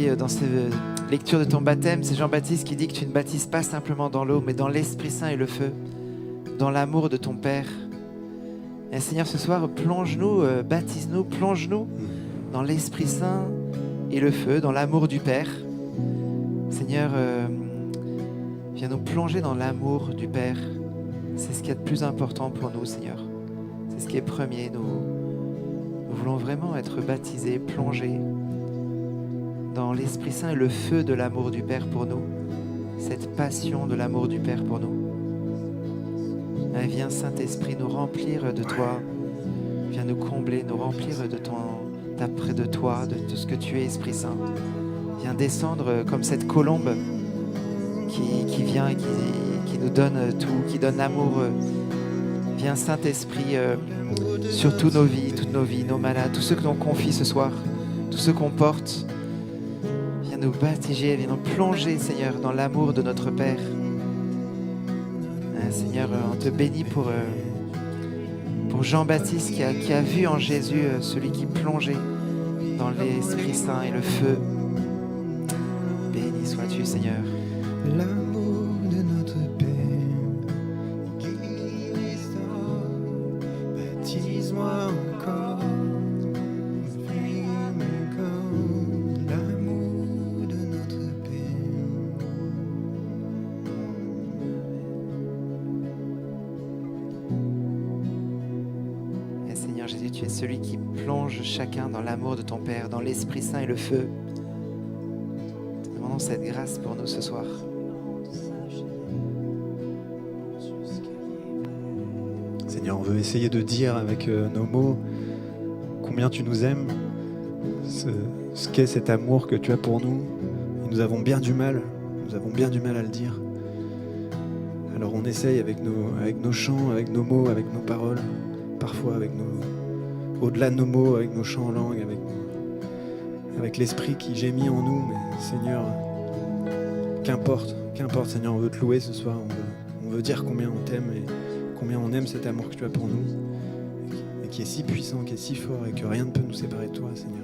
aujourd'hui, dans ces lectures de ton baptême, c'est Jean-Baptiste qui dit que tu ne baptises pas simplement dans l'eau, mais dans l'Esprit Saint et le feu, dans l'amour de ton Père. Et Seigneur, ce soir, plonge-nous, baptise-nous, plonge-nous dans l'Esprit Saint et le feu, dans l'amour du Père. Seigneur, viens nous plonger dans l'amour du Père. C'est ce qu'il y a de plus important pour nous, Seigneur. C'est ce qui est premier. Nous voulons vraiment être baptisés, plongés dans l'Esprit Saint et le feu de l'amour du Père pour nous. Cette passion de l'amour du Père pour nous. Viens, Saint-Esprit, nous remplir de toi. Viens nous combler, nous remplir d'après de toi, de tout ce que tu es, Esprit Saint. Viens descendre comme cette colombe qui vient et qui nous donne tout, qui donne l'amour. Viens, Saint-Esprit, sur toutes nos vies, nos malades, tous ceux que l'on confie ce soir, tous ceux qu'on porte. Viens nous baptiser, viens nous plonger, Seigneur, dans l'amour de notre Père. Seigneur, on te bénit pour Jean-Baptiste qui a vu en Jésus celui qui plongeait dans l'Esprit Saint et le feu. Béni sois-tu, Seigneur. L'amour de notre Père qui restaure, baptise-moi encore, puis encore, l'amour de notre Père. Et Seigneur Jésus, tu es celui qui plonge chacun dans l'amour de ton Père, dans l'Esprit Saint et le feu. Nous demandons cette grâce pour nous ce soir. Seigneur, on veut essayer de dire avec nos mots combien tu nous aimes, ce qu'est cet amour que tu as pour nous. Et nous avons bien du mal à le dire. Alors on essaye avec nos chants, avec nos mots, avec nos paroles, parfois au-delà de nos mots, avec nos chants en langue, avec l'esprit qui gémit en nous. Mais Seigneur, qu'importe Seigneur, on veut te louer ce soir, on veut dire combien on t'aime et combien on aime cet amour que tu as pour nous et qui est si puissant, qui est si fort et que rien ne peut nous séparer de toi, Seigneur.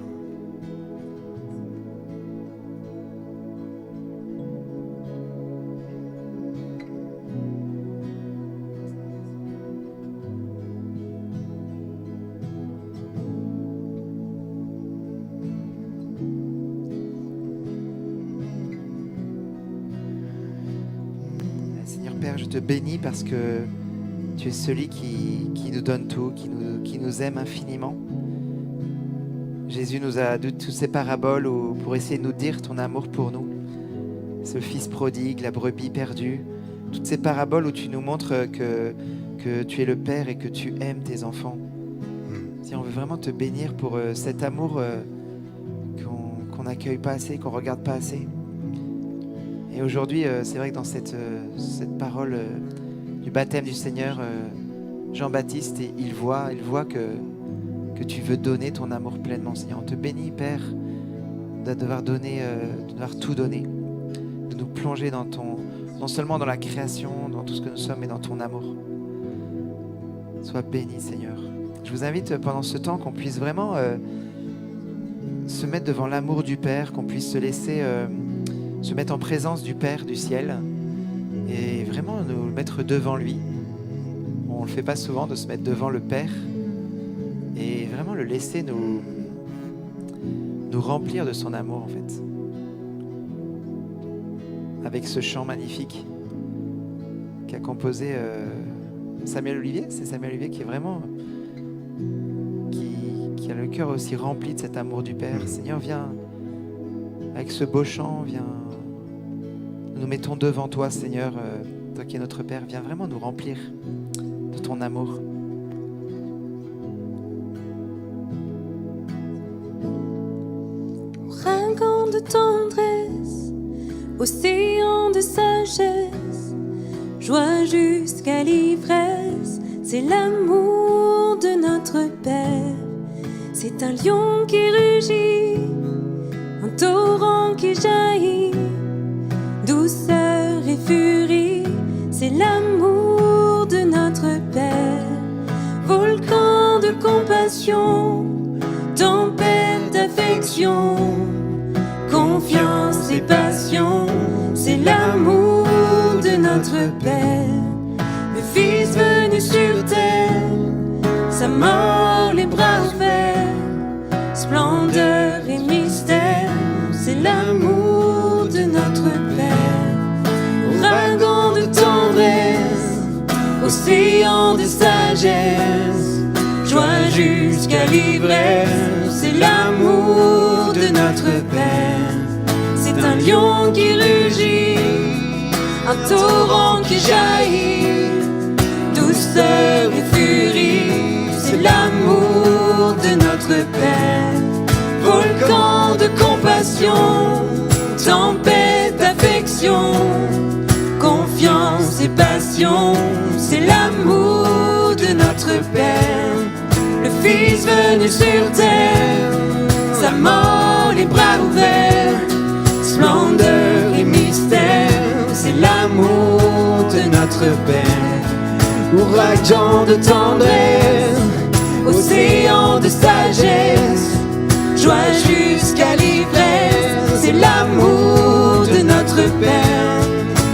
Seigneur Père, je te bénis parce que tu es celui qui nous donne tout, qui nous aime infiniment. Jésus nous a donné toutes ces paraboles pour essayer de nous dire ton amour pour nous. Ce fils prodigue, la brebis perdue, toutes ces paraboles où tu nous montres que tu es le Père et que tu aimes tes enfants. Si on veut vraiment te bénir pour cet amour qu'on n'accueille pas assez, qu'on ne regarde pas assez. Et aujourd'hui, c'est vrai que dans cette parole du baptême du Seigneur, Jean-Baptiste, il voit que tu veux donner ton amour pleinement, Seigneur. On te bénit, Père, de devoir donner, de devoir tout donner, de nous plonger non seulement dans la création, dans tout ce que nous sommes, mais dans ton amour. Sois béni, Seigneur. Je vous invite pendant ce temps qu'on puisse vraiment se mettre devant l'amour du Père, qu'on puisse se laisser se mettre en présence du Père du ciel et vraiment nous mettre devant lui. On ne le fait pas souvent de se mettre devant le Père et vraiment le laisser nous remplir de son amour en fait. Avec ce chant magnifique qu'a composé Samuel Olivier. C'est Samuel Olivier qui est vraiment qui a le cœur aussi rempli de cet amour du Père. Seigneur, viens avec ce beau chant, viens. Nous mettons devant toi, Seigneur, toi qui es notre Père, viens vraiment nous remplir de ton amour. Ouragan de tendresse, océan de sagesse, joie jusqu'à l'ivresse, c'est l'amour de notre Père. C'est un lion qui rugit, un torrent qui jaillit, douceur et furie, c'est l'amour de notre Père. Volcan de compassion, tempête d'affection, confiance notre Père, le Fils venu sur terre, sa mort, les bras ouverts, splendeur et mystère, c'est l'amour de notre Père, ouragan de tendresse, océan de sagesse, joie jusqu'à l'ivresse, c'est l'amour de notre Père. C'est un lion qui rugit, un torrent qui jaillit, douceur et furie, c'est l'amour de notre Père. Volcan de compassion, tempête d'affection, confiance et passion, c'est l'amour de notre Père. Le Fils venu sur terre, sa mort, les bras ouverts, splendeur et mystère, c'est l'amour de notre Père. Ouragan de tendresse, océan de sagesse, joie jusqu'à l'ivresse, c'est l'amour de notre Père.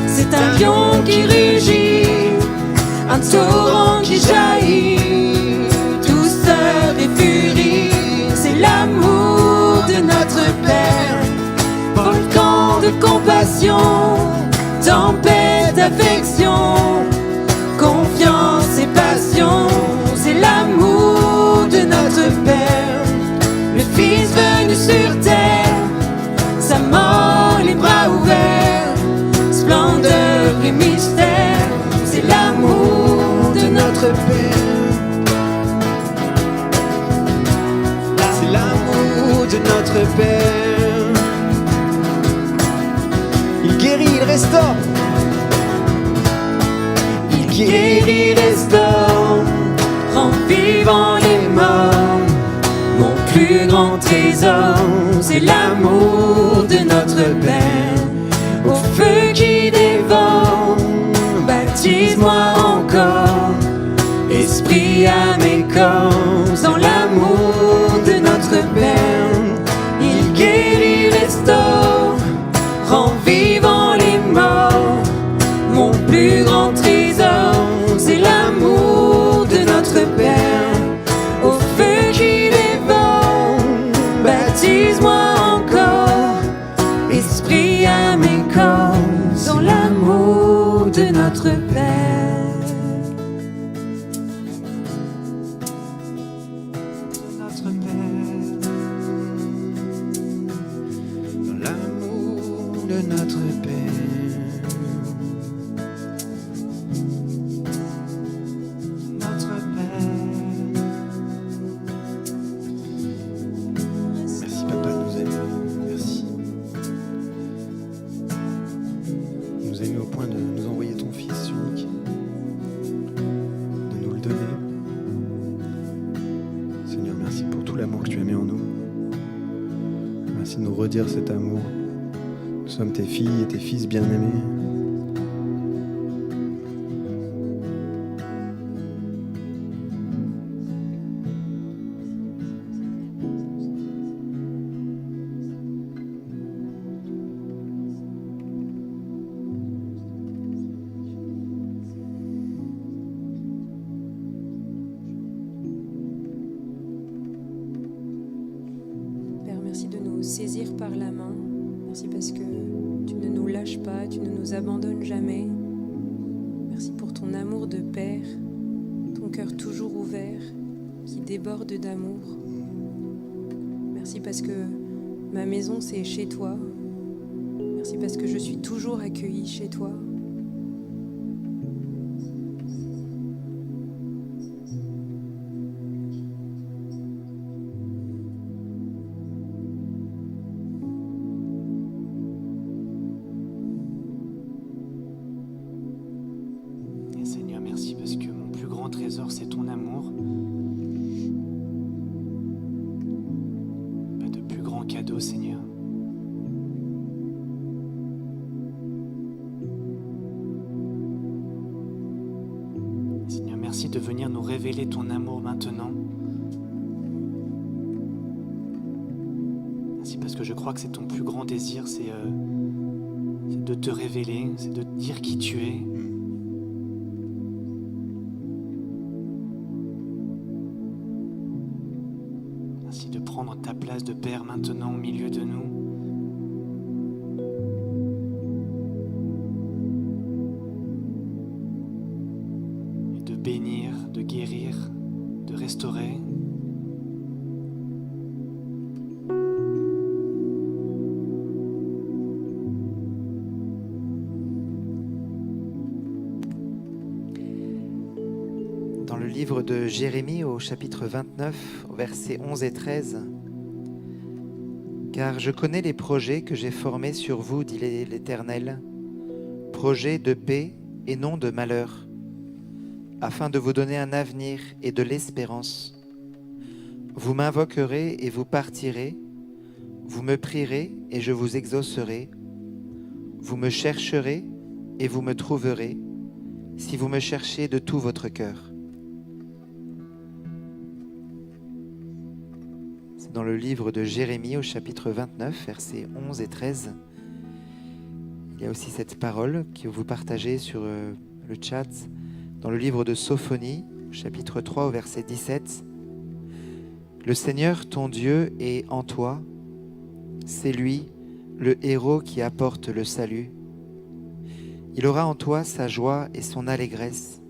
C'est un lion qui rugit, un torrent qui jaillit, douceur et furie, c'est l'amour de notre Père. Volcan de compassion, tempête d'affection, confiance et passion, c'est l'amour de notre Père. Le Fils venu sur terre, sa mort, les bras ouverts, splendeur et mystère, c'est l'amour de notre Père. C'est l'amour de notre Père. Il guérit, il restaure. Il guérit, restaure, rend vivant les morts. Mon plus grand trésor, c'est l'amour de notre Père. Au feu qui dévore, baptise-moi encore. Esprit à mes corps, dans l'amour de notre Père. Il guérit, restaure, rend vivant les morts. Mon plus grand trésor, c'est l'amour de notre Père. Au feu qui dévore, baptise-moi encore. Esprit à mes corps, dans l'amour de notre Père. Notre Père, dans l'amour de notre Père, notre Père. Merci Papa de nous aimer, merci. Nous aimer au point de nous envoyer ton Fils unique, de nous le donner. Seigneur, merci pour tout l'amour que tu as mis en nous. Merci de nous redire cet amour. Nous sommes tes filles et tes fils bien-aimés. Père, merci de nous saisir par la main. Merci parce que tu ne nous lâches pas, tu ne nous abandonnes jamais. Merci pour ton amour de Père, ton cœur toujours ouvert, qui déborde d'amour. Merci parce que ma maison, c'est chez toi. Merci parce que je suis toujours accueillie chez toi. Et Seigneur, merci parce que mon plus grand trésor, c'est ton amour. Pas de plus grand cadeau, Seigneur. Seigneur, merci de venir nous révéler ton amour maintenant. Merci parce que je crois que c'est ton plus grand désir, c'est de te révéler, c'est de dire qui tu es. de prendre ta place de Père maintenant au milieu de nous. Et de bénir, de guérir, de restaurer. Dans le livre de Jérémie au chapitre 29, au versets 11 et 13, « Car je connais les projets que j'ai formés sur vous, dit l'Éternel, projets de paix et non de malheur, afin de vous donner un avenir et de l'espérance. Vous m'invoquerez et vous partirez, vous me prierez et je vous exaucerai, vous me chercherez et vous me trouverez, si vous me cherchez de tout votre cœur. » C'est dans le livre de Jérémie au chapitre 29, versets 11 et 13. Il y a aussi cette parole que vous partagez sur le chat dans le livre de Sophonie, chapitre 3, au verset 17. « Le Seigneur, ton Dieu, est en toi. C'est lui, le héros qui apporte le salut. Il aura en toi sa joie et son allégresse.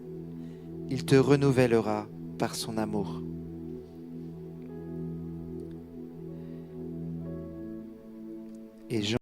Il te renouvellera par son amour. » Et Jean